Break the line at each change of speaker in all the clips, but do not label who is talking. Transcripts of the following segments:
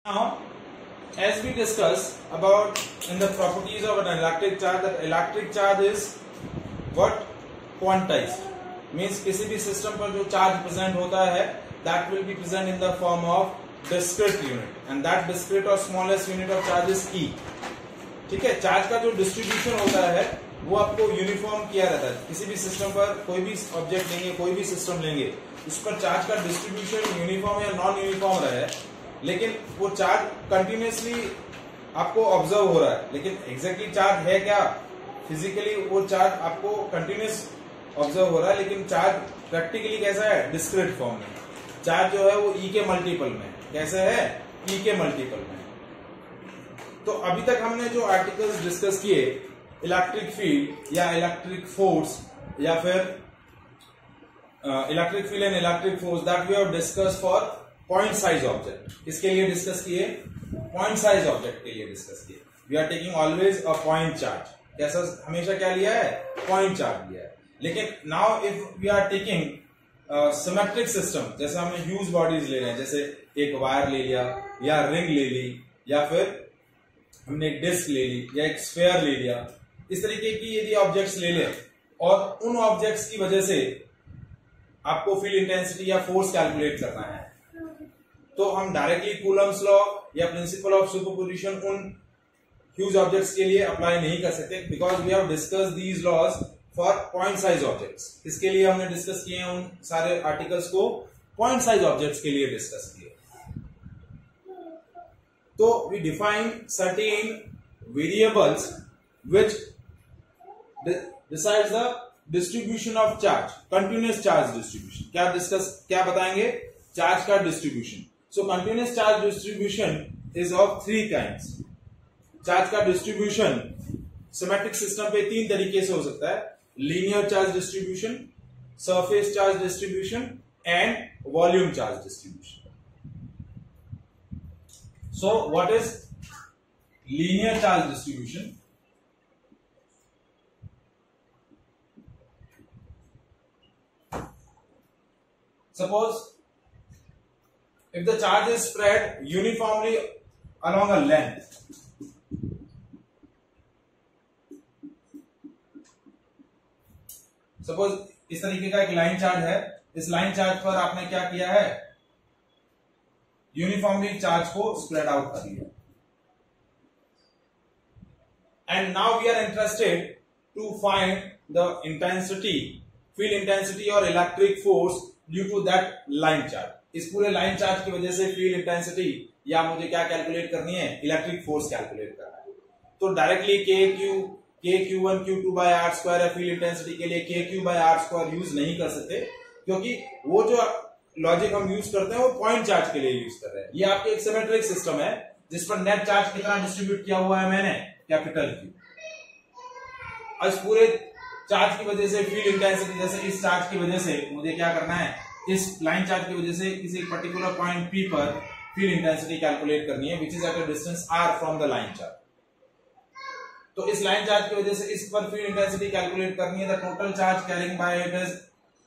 Now, as we discussed about in the properties of an electric charge, that electric charge is what quantized means किसी भी system पर जो charge present होता है that will be present in the form of discrete unit and that discrete or smallest unit of charge is E. ठीक है, charge का जो डिस्ट्रीब्यूशन होता है वो आपको यूनिफॉर्म किया रहता है। किसी भी सिस्टम पर कोई भी ऑब्जेक्ट लेंगे, कोई भी सिस्टम लेंगे, उस पर चार्ज का डिस्ट्रीब्यूशन यूनिफॉर्म या नॉन यूनिफॉर्म रहे, लेकिन वो चार्ज कंटिन्यूसली आपको ऑब्जर्व हो रहा है, लेकिन एग्जैक्टली चार्ज है क्या, फिजिकली वो चार्ज आपको कंटिन्यूस ऑब्जर्व हो रहा है, लेकिन चार्ज प्रैक्टिकली कैसा है, डिस्क्रीट फॉर्म में। चार्ज जो है वो ई के मल्टीपल में, कैसे है, ई के मल्टीपल में। तो अभी तक हमने जो आर्टिकल्स डिस्कस किए, इलेक्ट्रिक फील्ड या इलेक्ट्रिक फोर्स या फिर electric field and electric force, that we have discuss for point size object. किसके लिए डिस्कस किए, पॉइंट साइज ऑब्जेक्ट के लिए डिस्कस किए। We are taking always a point charge, कैसा हमेशा क्या लिया है, पॉइंट चार्ज लिया है। लेकिन now if we are taking symmetric system, जैसे हमें ह्यूज बॉडीज ले रहे हैं, जैसे एक वायर ले लिया या रिंग ले ली या फिर हमने एक डिस्क ले ली या एक स्फीयर ले लिया, इस तरीके की यदि ऑब्जेक्ट्स ले लें और उन ऑब्जेक्ट्स की वजह से आपको फील्ड इंटेंसिटी या फोर्स कैलकुलेट करना है, तो हम डायरेक्टली कूलम्स लॉ या प्रिंसिपल ऑफ सुपरपोजिशन उन ह्यूज ऑब्जेक्ट्स के लिए अप्लाई नहीं कर सकते, because we have discuss these laws for point size objects. इसके लिए हमने डिस्कस किए हैं उन सारे आर्टिकल्स को पॉइंट साइज ऑब्जेक्ट्स के लिए डिस्कस किए। तो we define certain variables which decides the distribution of charge, continuous charge distribution. क्या बताएंगे, चार्ज का distribution. So continuous charge distribution is of three kinds. Charge का डिस्ट्रीब्यूशन सिमेट्रिक सिस्टम पे तीन तरीके से हो सकता है, linear charge distribution, surface charge distribution and volume charge distribution. So what is linear charge distribution? Suppose if the charge is spread uniformly along a length, suppose इस तरीके का एक लाइन चार्ज है, इस लाइन चार्ज पर आपने क्या किया है, यूनिफॉर्मली चार्ज को स्प्रेड आउट कर लिया। And now we are interested to find the intensity, field intensity और electric force due to that line charge. इस पूरे लाइन चार्ज की वजह से फील्ड इंटेंसिटी या मुझे क्या कैलकुलेट करनी है, इलेक्ट्रिक फोर्स कैलकुलेट करना है। तो directly K Q one Q two by R square या फील्ड इंटेंसिटी के लिए K Q by R square use नहीं कर सकते, क्योंकि वो जो लॉजिक हम यूज करते हैं वो पॉइंट चार्ज के लिए यूज कर रहे हैं। ये आपके एक सिमेट्रिक सिस्टम है जिस पर नेट चार्ज कितना डिस्ट्रीब्यूट किया हुआ है मैंने, कैपिटल क्यू। और इस पूरे चार्ज की वजह से फील्ड इंटेंसिटी, जैसे इस चार्ज की वजह से मुझे क्या करना है, इस लाइन चार्ज की वजह से किसी पर्टिकुलर पॉइंट पी पर फील्ड इंटेंसिटी कैलकुलेट करनी है, which is at a distance R from the line charge. तो इस लाइन चार्ज की वजह से इस पर फील्ड इंटेंसिटी कैलकुलेट करनी है। The total charge carrying by it is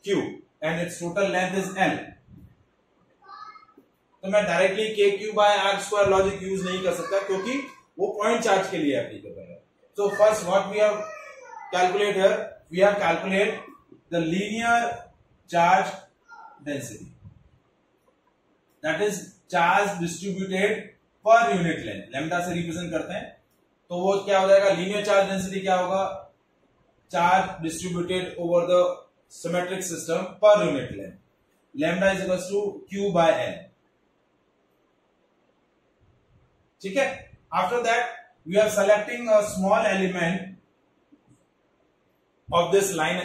Q and its total length is L. तो मैं directly K Q by R square logic use नहीं कर सकता, क्योंकि वो पॉइंट चार्ज के लिए एप्लीकेबल है। So first what we have calculate here, we have calculate the linear charge density, that is charge distributed per unit length, lambda से represent करते हैं। तो वो क्या हो जाएगा, लीनियर चार्ज डेंसिटी क्या होगा, charge distributed over the symmetric system per unit length, lambda is equal to Q by L. ठीक है, after that we are selecting a small element of this line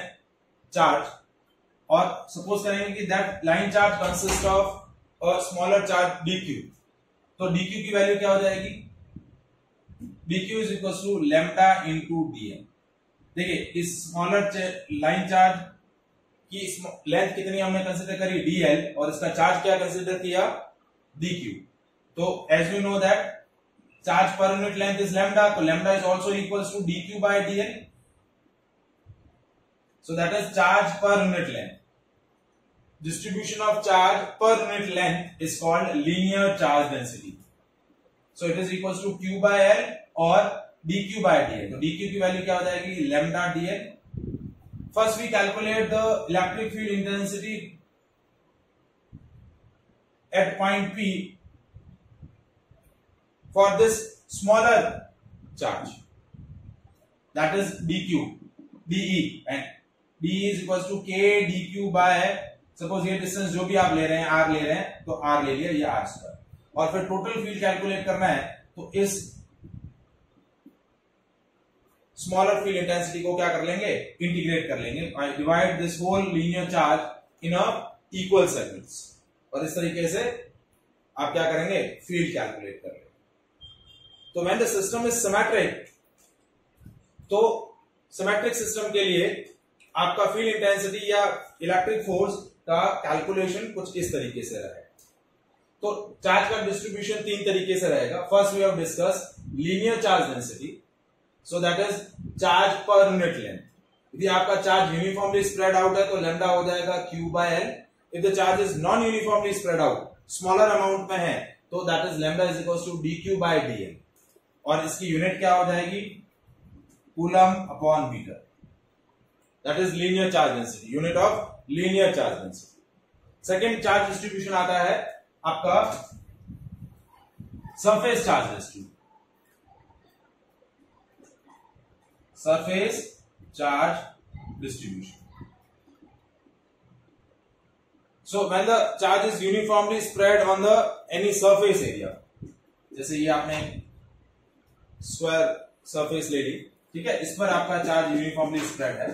charge, और suppose करेंगे कि that line charge consist of a smaller charge dq। तो dq की value क्या हो जाएगी, dq is equal to lambda into dm। देखिए इस स्मॉलर लाइन चार्ज की लेंथ कितनी हमने कंसिडर करी, dl, और इसका चार्ज क्या कंसिडर किया, dq। तो as we know that charge per unit length is lambda, तो lambda is also equals to dq by dl। So that is charge per unit length. distribution of charge per unit length is called linear charge density. So it is equal to Q by L और dq by dl। तो dq की value क्या हो जाएगी, lambda dl। First we calculate the electric field intensity at point P for this smaller charge, that is dq de, and de is equals to k dq by, suppose ये distance जो भी आप ले रहे हैं r ले रहे हैं तो r ले लिया, ये r स्क्वायर। और फिर टोटल फील्ड कैलकुलेट करना है तो इस स्मॉलर फील्ड इंटेंसिटी को क्या कर लेंगे, इंटीग्रेट कर लेंगे, divide this whole linear charge in a equal segments, और इस तरीके से आप क्या करेंगे, फील्ड कैलकुलेट कर लेंगे। तो when the system is symmetric, तो सिमेट्रिक सिस्टम के लिए आपका फील्ड इंटेंसिटी या इलेक्ट्रिक फोर्स का कैलकुलेशन कुछ इस तरीके से रहेगा। तो चार्ज का डिस्ट्रीब्यूशन तीन तरीके से रहेगा। First we have discuss linear charge density, so that is charge per unit length. यदि आपका चार्ज यूनिफॉर्मली स्प्रेड आउट है तो लैम्डा हो जाएगा Q by L। If the charge is non uniformly spread out, smaller amount में है, तो that is lambda is equal to dq by dl, और इसकी यूनिट क्या हो जाएगी, coulomb upon metre. That is linear charge density, unit of linear charge density. Second charge distribution आता है आपका surface charge distribution, surface charge distribution. So when the charge is uniformly spread on the any surface area, जैसे ये आपने square surface ले ली, ठीक है, इस पर आपका चार्ज यूनिफॉर्मली स्प्रेड है।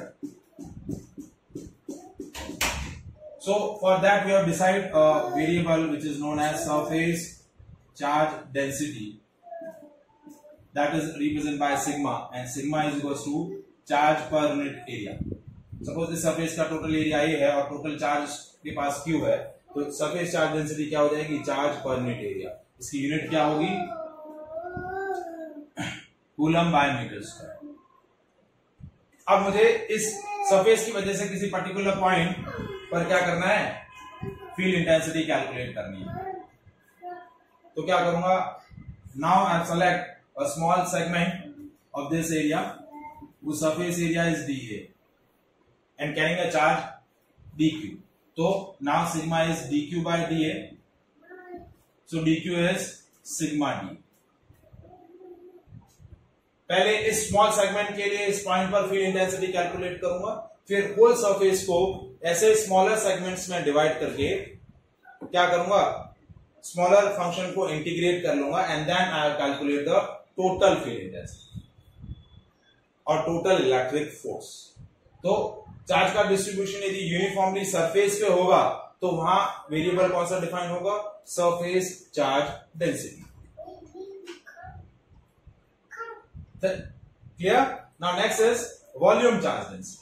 So for that we have decided a variable which is known as surface charge density, that is represented by sigma, and sigma is equals to charge per unit area। Suppose इस surface का total area A है और total charge के पास Q है, तो surface charge density क्या हो जाएगी, चार्ज पर यूनिट एरिया। इसकी यूनिट क्या होगी, कूलम बाय मीटर स्क्वायर। अब मुझे इस सरफेस की वजह से किसी पर्टिकुलर पॉइंट पर क्या करना है, फील्ड इंटेंसिटी कैलकुलेट करनी है। तो क्या करूंगा, now I select a small segment of this area, वो surface area is dA and carrying a charge dq. So now sigma is dq by dA, so dq is sigma d। पहले इस small segment के लिए इस point पर field intensity calculate करूंगा, फिर whole surface को ऐसे स्मॉलर सेगमेंट्स में डिवाइड करके क्या करूंगा, स्मॉलर फंक्शन को इंटीग्रेट कर लूंगा, and then I calculate the total field intensity और टोटल इलेक्ट्रिक फोर्स। तो चार्ज का डिस्ट्रीब्यूशन यदि यूनिफॉर्मली सरफेस पे होगा तो वहां वेरिएबल कौन सा डिफाइन होगा, surface charge density. Clear? Now next is volume charge density.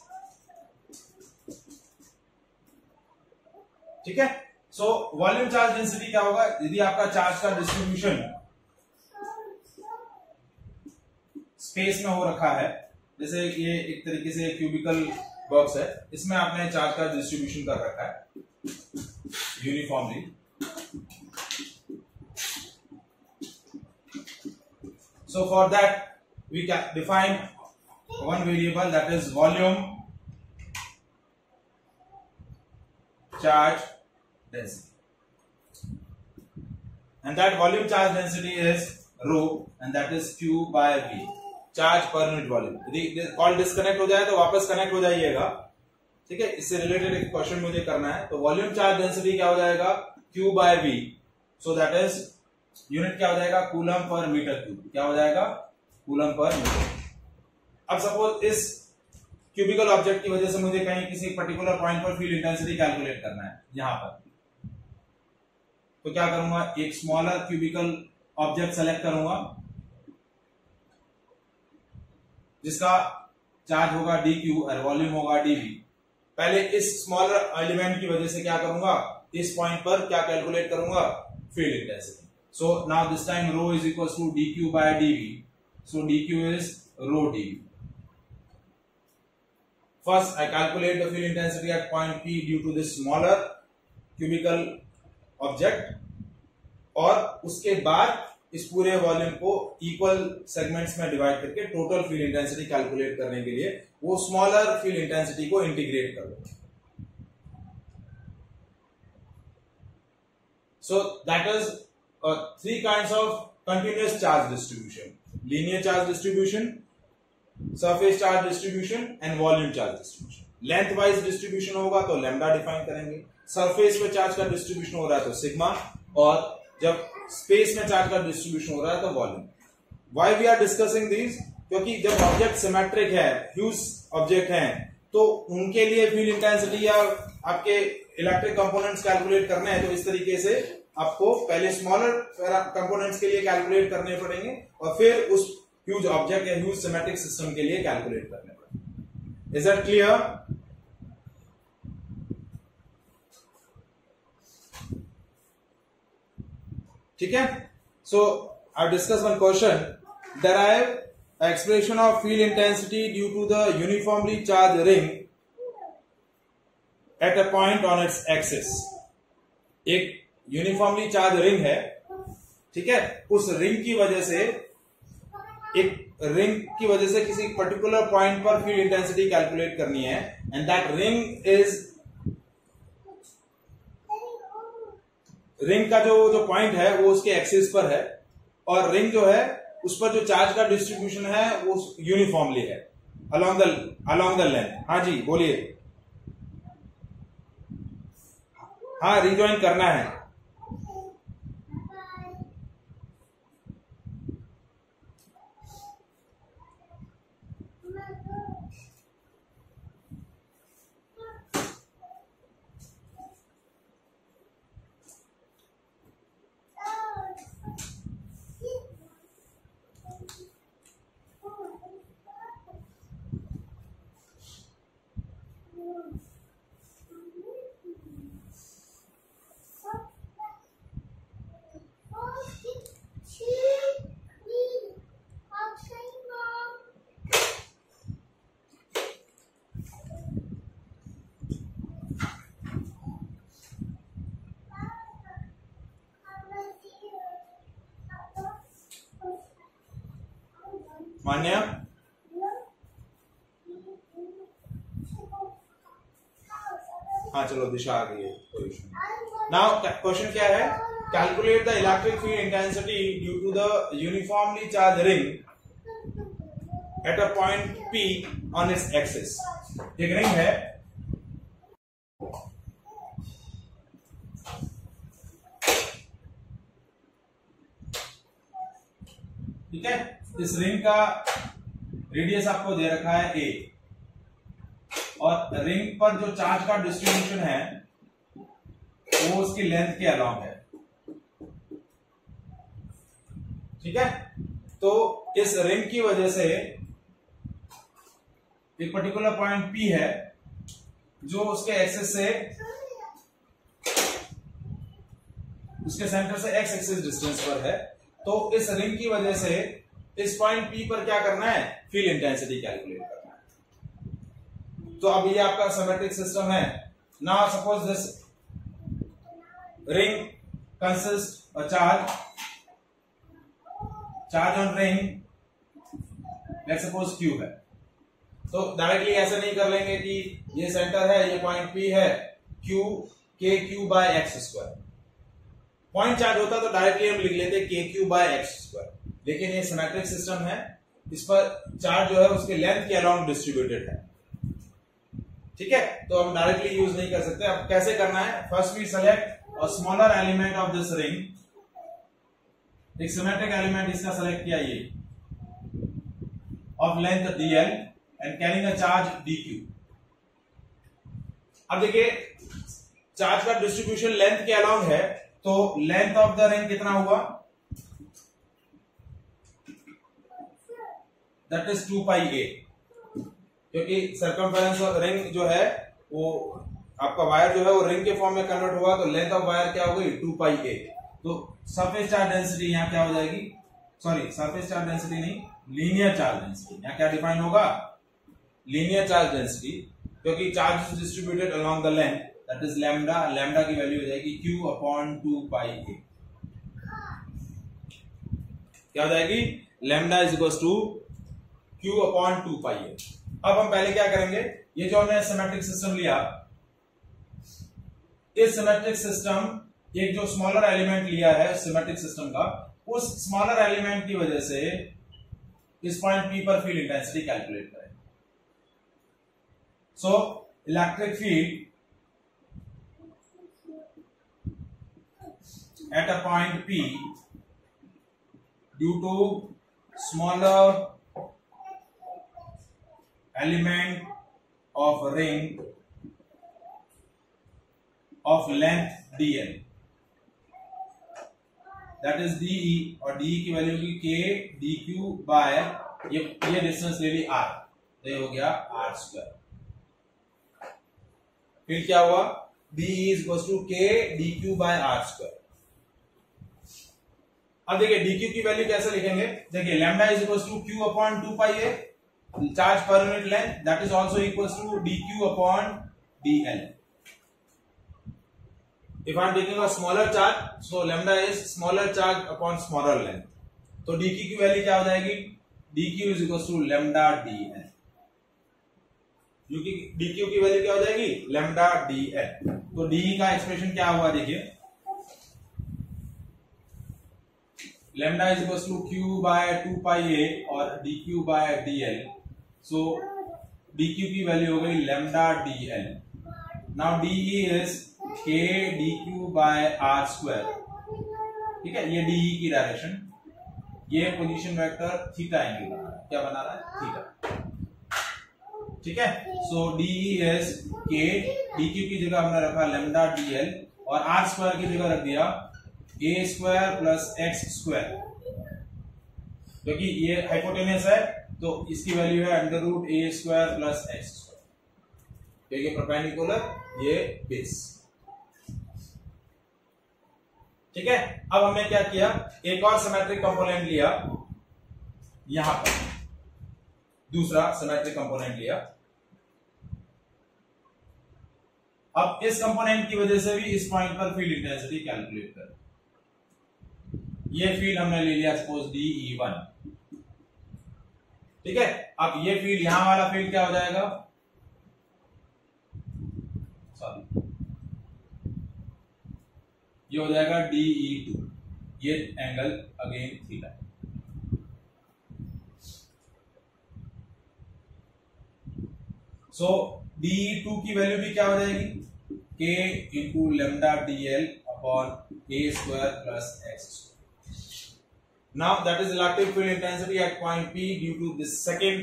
ठीक है, सो वॉल्यूम चार्ज डेंसिटी क्या होगा, यदि आपका चार्ज का डिस्ट्रीब्यूशन स्पेस में हो रखा है, जैसे ये एक तरीके से क्यूबिकल बॉक्स है, इसमें आपने चार्ज का डिस्ट्रीब्यूशन कर रखा है uniformly. So for that we can define one variable, that is volume charge density, and that volume charge density is rho, and that is Q by V, charge per unit volume. यदि call disconnect हो जाए तो वापस connect हो जाइएगा, ठीक है, इससे रिलेटेड एक क्वेश्चन मुझे करना है। तो वॉल्यूम चार्ज डेंसिटी क्या हो जाएगा, Q by V, so that is unit क्या हो जाएगा, कूलम पर मीटर क्यूब, क्या हो जाएगा, कूलम पर मीटर। अब सपोज इस क्यूबिकल ऑब्जेक्ट की वजह से मुझे कहीं किसी पर्टिकुलर पॉइंट पर फील्ड इंटेंसिटी कैलकुलेट करना है यहां पर, तो क्या करूंगा, एक स्मॉलर क्यूबिकल ऑब्जेक्ट सेलेक्ट करूंगा जिसका चार्ज होगा dq और वॉल्यूम होगा dv। पहले इस स्मॉलर एलिमेंट की वजह से क्या करूंगा, इस पॉइंट पर क्या कैलकुलेट करूंगा, field intensity. So now this time rho is equal to dq by dv, so dq is rho dv। First I calculate the field intensity at point P due to this smaller cubical object, और उसके बाद इस पूरे volume को equal segments में divide करके total field intensity calculate करने के लिए वो स्मॉलर फील्ड इंटेंसिटी को इंटीग्रेट कर लो। So that is three kinds of continuous charge distribution: linear charge distribution, surface charge distribution and volume charge distribution. Length wise distribution होगा तो लैम्डा डिफाइन करेंगे, सरफेस पे चार्ज का डिस्ट्रीब्यूशन हो रहा है तो सिग्मा, और जब स्पेस में चार्ज का डिस्ट्रीब्यूशन हो रहा है तो volume. Why we are discussing this? क्योंकि जब ऑब्जेक्ट सिमेट्रिक है, ह्यूज ऑब्जेक्ट हैं, तो उनके लिए फील्ड इंटेंसिटी या आपके इलेक्ट्रिक कंपोनेंट्स कैलकुलेट करने हैं तो इस तरीके से आपको पहले स्मॉलर कंपोनेंट्स के लिए कैलकुलेट करने पड़ेंगे और फिर उस ह्यूज ऑब्जेक्ट या ह्यूज सिमेट्रिक सिस्टम के लिए कैलकुलेट करने पड़ेंगे। Is that clear? ठीक है। So I discuss one question, derive expression of field intensity due to the uniformly charged ring at a point on its axis। एक uniformly charge ring है, ठीक है, उस रिंग की वजह से किसी पर्टिकुलर पॉइंट पर फील्ड इंटेंसिटी कैलकुलेट करनी है, एंड दैट रिंग का जो पॉइंट है वो उसके एक्सिस पर है, और रिंग जो है उस पर जो चार्ज का डिस्ट्रीब्यूशन है वो यूनिफॉर्मली है अलोंग द लेंथ। हाँ जी बोलिए। हाँ, रिजॉइन करना है। मान्य? हाँ चलो, दिशा आ गई है। नाउ क्वेश्चन क्या है? Calculate the electric field intensity due to the uniformly charge ring at a point P on its axis. एक रिंग है, ठीक है, इस रिंग का रेडियस आपको दे रखा है a, और रिंग पर जो चार्ज का डिस्ट्रीब्यूशन है वो उसकी लेंथ के अलाउंग है, ठीक है। तो इस रिंग की वजह से एक पर्टिकुलर पॉइंट P है जो उसके एक्सिस से, उसके सेंटर से x एक्सिस डिस्टेंस पर है। तो इस रिंग की वजह से इस पॉइंट P पर क्या करना है? फील्ड इंटेंसिटी कैलकुलेट करना है। तो अब ये आपका सिमेट्रिक सिस्टम है। Now suppose this ring consist a charge on ring, let's suppose Q है। तो डायरेक्टली ऐसे नहीं कर लेंगे कि ये सेंटर है, ये पॉइंट P है, KQ/x²। पॉइंट चार्ज होता तो डायरेक्टली हम लिख लेते KQ/x², लेकिन ये सिमेट्रिक सिस्टम है, इस पर चार्ज जो है उसके लेंथ के अलोंग डिस्ट्रीब्यूटेड है, ठीक है। तो हम डायरेक्टली यूज नहीं कर सकते। अब कैसे करना है? First we select a smaller element of this ring, एक सिमेट्रिक एलिमेंट इसका सेलेक्ट किया, ये of length dl and carrying a charge dq। अब देखिए चार्ज का डिस्ट्रीब्यूशन लेंथ के अलोंग है, तो लेंथ ऑफ द रिंग कितना हुआ? दैट इज 2πa, क्योंकि सर्कमफेरेंस ऑफ रिंग जो है वो आपका वायर जो है वो रिंग के फॉर्म में कन्वर्ट हुआ, तो लेंथ ऑफ वायर क्या हो गई? 2πa। तो सरफेस चार्ज डेंसिटी यहां क्या हो जाएगी? सॉरी, सरफेस चार्ज डेंसिटी नहीं, लीनियर चार्ज डेंसिटी। यहां क्या डिफाइन होगा? लीनियर चार्ज डेंसिटी, क्योंकि charge is distributed along the length, that is lambda. Lambda की वैल्यू हो जाएगी Q/2πa। क्या हो जाएगी, lambda is equal to q upon 2 pi a. अब हम पहले क्या करेंगे, ये जो हमने सिमेट्रिक सिस्टम लिया, इस सिमेट्रिक सिस्टम, एक जो स्मॉलर एलिमेंट लिया है सिमेट्रिक सिस्टम का, उस स्मॉलर एलिमेंट की वजह से इस पॉइंट P पर फील्ड इंटेंसिटी कैलकुलेट करें। सो electric field at a point P due to smaller element of ring of length dl, that is de, और de की वैल्यू की k dq बाय ये डिस्टेंस ले ली r, तो ये हो गया r स्क्वायर। फिर क्या हुआ, de is equals to k dq by r square. अब देखिए dq की वैल्यू कैसे लिखेंगे, देखिए lambda is equal to q upon 2 pi a, charge per unit length, that is also equal to dq upon dl। If I am taking a smaller charge, so lambda is smaller charge upon smaller length, तो dq की value क्या हो जाएगी, dq is equal to lambda dl, क्योंकि dq की value क्या हो जाएगी, लैम्डा dl। तो d का एक्सप्रेशन क्या हुआ, देखिए lambda is equal to q by 2 pi a और dq by dl, so dq की वैल्यू हो गई lambda dl। Now de is k dq by r square, ठीक है, ये de की डायरेक्शन, ये पोजीशन वेक्टर थीटा एंगल बना रहा है, क्या बना रहा है, थीटा, ठीक है। So de is k, dq की जगह हमने रखा लैम्डा dl और r स्क्वायर की जगह रख दिया a square plus x square, क्योंकि ये हाइपोटेनस है तो इसकी वैल्यू है under root a square plus x square, तो ये परपेंडिकुलर, ये बेस, ठीक है। अब हमने क्या किया, एक और सिमेट्रिक कंपोनेंट लिया, यहां पर दूसरा सिमेट्रिक कंपोनेंट लिया। अब इस कंपोनेंट की वजह से भी इस पॉइंट पर फील्ड इंटेंसिटी कैलकुलेट कर, ये फील्ड हमने ले लिया सपोज DE1, ठीक है। अब ये फील्ड, यहां वाला फील्ड क्या हो जाएगा, सॉरी, ये हो जाएगा DE2, ये एंगल अगेन थीटा। सो DE2 की वैल्यू भी क्या हो जाएगी, k into lambda dl upon a square plus x square. Now that is electric field intensity at point P due to this second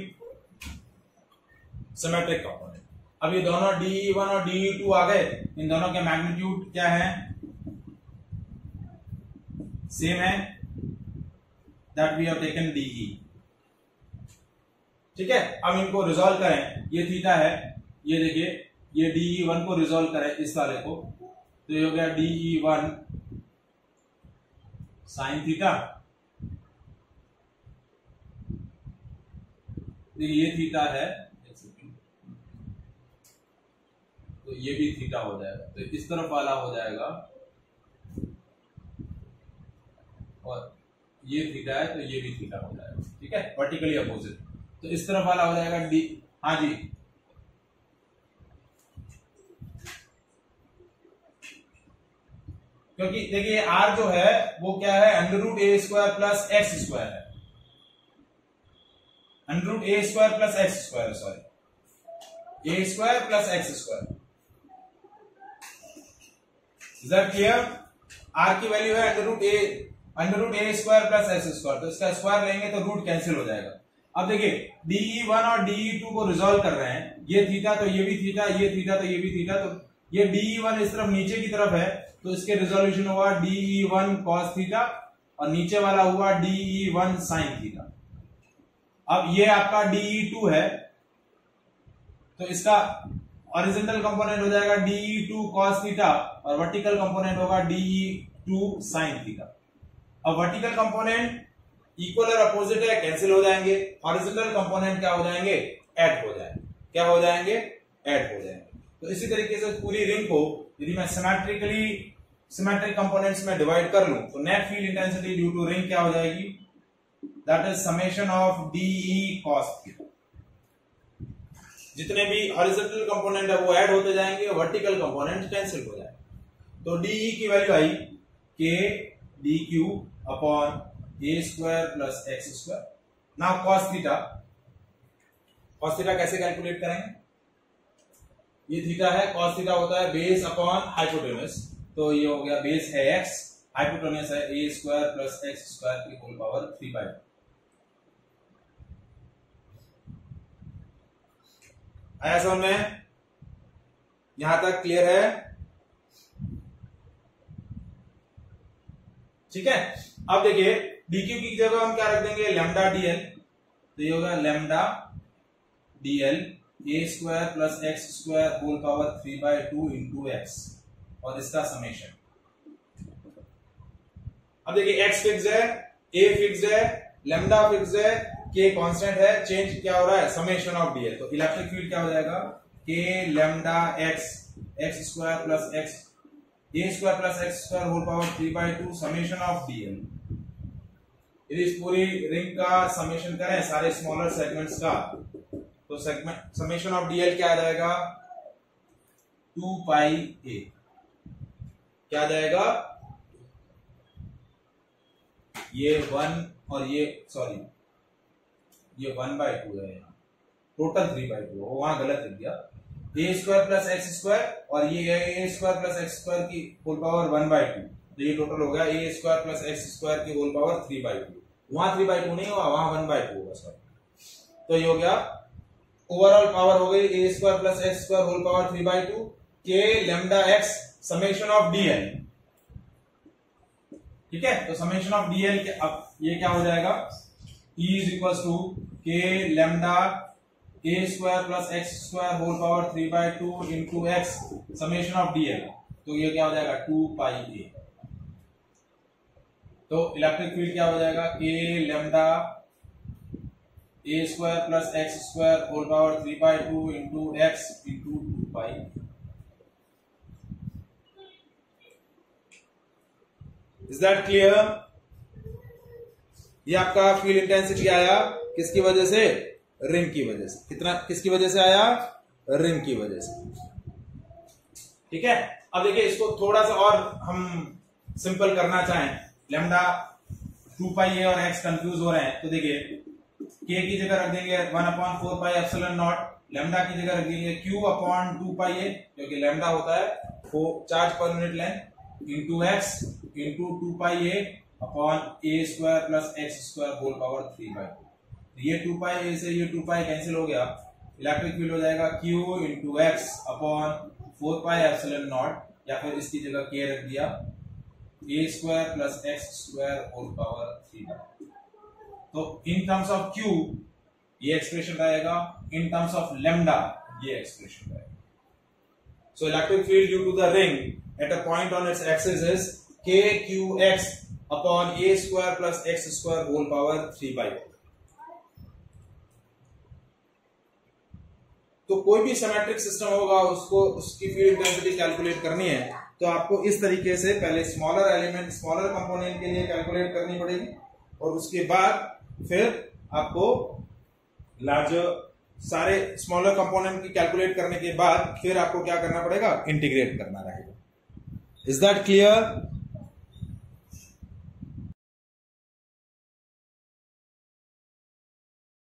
symmetric component. अब ये दोनों DE1 और DE2 आ गए, इन दोनों के मैग्नीट्यूड क्या है, सेम है, that we have taken DE, ठीक है। अब इनको रिजॉल्व करें, ये थीटा है, ये देखिए ये DE1 को रिजॉल्व करें इस वाले को, तो ये हो गया DE1 साइन थीटा, ये थीटा है, तो ये भी थीटा हो जाएगा, तो इस तरफ वाला हो जाएगा, और ये थीटा है तो ये भी थीटा हो जाएगा, ठीक है, वर्टिकली अपोजिट, तो इस तरफ वाला हो जाएगा डी, हाँ जी, क्योंकि देखिए r जो है वो क्या है, under root a square plus x square है, under root a square plus x square, sorry a square plus x square, is that clear. r की वैल्यू है under root a square plus x square, तो इसका square लेंगे तो root cancel हो जाएगा। अब देखिए DE1 और DE2 को रिजॉल्व कर रहे हैं, ये थीटा तो ये भी थीटा, ये थीटा तो ये भी थीटा, तो ये DE1 इस तरफ नीचे की तरफ है, तो इसके रिजोल्यूशन हुआ DE1 cos थीटा और नीचे वाला हुआ DE1 sin थीटा। अब ये आपका DE2 है, तो इसका हॉरिजॉन्टल कंपोनेंट हो जाएगा DE2 cos थीटा और वर्टिकल कंपोनेंट होगा DE2 sin थीटा। अब वर्टिकल कंपोनेंट इक्वल और अपोजिट है, कैंसिल हो जाएंगे, हॉरिजॉन्टल कंपोनेंट क्या हो जाएंगे, ऐड हो जाएंगे, क्या हो जाएंगे, ऐड हो जाएंगे। तो इसी तरीके से पूरी रिंग को यदि मैं सिमेट्रिक कंपोनेंट्स में डिवाइड कर लूं तो net field intensity due to ring क्या हो जाएगी, that is summation of DE cos theta. जितने भी हॉरिजॉन्टल कंपोनेंट है वो ऐड होते जाएंगे, वर्टिकल कंपोनेंट कैंसिल हो जाएंगे। तो DE की value I K DQ upon A square plus X square. Now cos theta कैसे कैलकुलेट करेंगे? ये थीटा है, cos थीटा होता है बेस अपॉन हाइपोटेनस, तो ये हो गया बेस है x, हाइपोटेनस है A square plus X square की होल पावर 3/2। आया समझ में? यहां तक क्लियर है? ठीक है। अब देखिए dq की जगह हम क्या रख देंगे, लैम्डा dl, तो ये होगा lambda dl A square plus X square whole power 3/2 into x, और इसका समेशन। अब देखिए x फिक्स है, A फिक्स है, लैम्डा फिक्स है, K कांस्टेंट है, चेंज क्या हो रहा है, समेशन ऑफ dl। तो इलेक्ट्रिक फील्ड क्या हो जाएगा, K lambda x square plus x A square plus X square whole power 3/2 summation of dl। यदि इस पूरी रिंग का समेशन करें सारे स्मॉलर सेगमेंट्स का, तो समेशन ऑफ dl क्या आ जाएगा, 2 पाई a। क्या आ जाएगा, ये 1 और ये 1/2 है, यहाँ टोटल 3/2, वहां गलत लिख दिया। A square plus X square और ये A square plus X square की होल पावर 1/2, तो ये टोटल हो गया A square plus X square की होल पावर 3/2। वहां 3/2 नहीं होगा, वहां 1/2 होगा सर। तो ये हो गया ओवरऑल पावर हो गई A square plus X square whole power 3/2 K lambda x summation of dl। ठीक है, तो समेशन ऑफ dl के अब ये क्या हो जाएगा, E is equal to K lambda A square plus X square whole power 3/2 into x summation of dl, तो ये क्या हो जाएगा 2 पाई a। तो इलेक्ट्रिक फील्ड क्या हो जाएगा, K lambda A square plus X square whole power 3/2 into x into 2 pi. Is that clear? ये आपका फील्ड इंटेंसिटी आया किसकी वजह से, रिंग की वजह से। कितना किसकी वजह से आया, रिंग की वजह से। ठीक है, अब देखिए इसको थोड़ा सा और हम सिंपल करना चाहें, लैम्डा 2 पाई a और x कंफ्यूज हो रहे हैं, तो देखिए k की जगह रख देंगे 1/4 पाई एप्सिलॉन नॉट, लैम्डा की जगह रख देंगे q/2 पाई a, क्योंकि लैम्डा होता है charge per unit length, into x into 2 pi a upon a square plus x square whole power 3/2। ये 2 पाई a से ये 2 पाई कैंसिल हो गया, इलेक्ट्रिक फील्ड हो जाएगा q into x upon 4 pi epsilon naught, या फिर इसकी जगह k रख दिया a square plus x square whole power 3/2। तो इन टर्म्स ऑफ q ये एक्सप्रेशन रहेगा, इन टर्म्स ऑफ लैम्डा ये एक्सप्रेशन रहेगा। So electric field due to the ring at a point on its axis is kqx upon a square plus x square whole power 3/2। तो कोई भी symmetric system होगा, उसको उसकी field intensity calculate करनी है, तो आपको इस तरीके से पहले स्मॉलर एलिमेंट स्मॉलर कंपोनेंट के लिए कैलकुलेट करनी पड़ेगी, और उसके बाद फिर आपको लार्जर सारे स्मॉलर कंपोनेंट की कैलकुलेट करने के बाद फिर आपको क्या करना पड़ेगा, इंटीग्रेट करना रहेगा। Is that clear?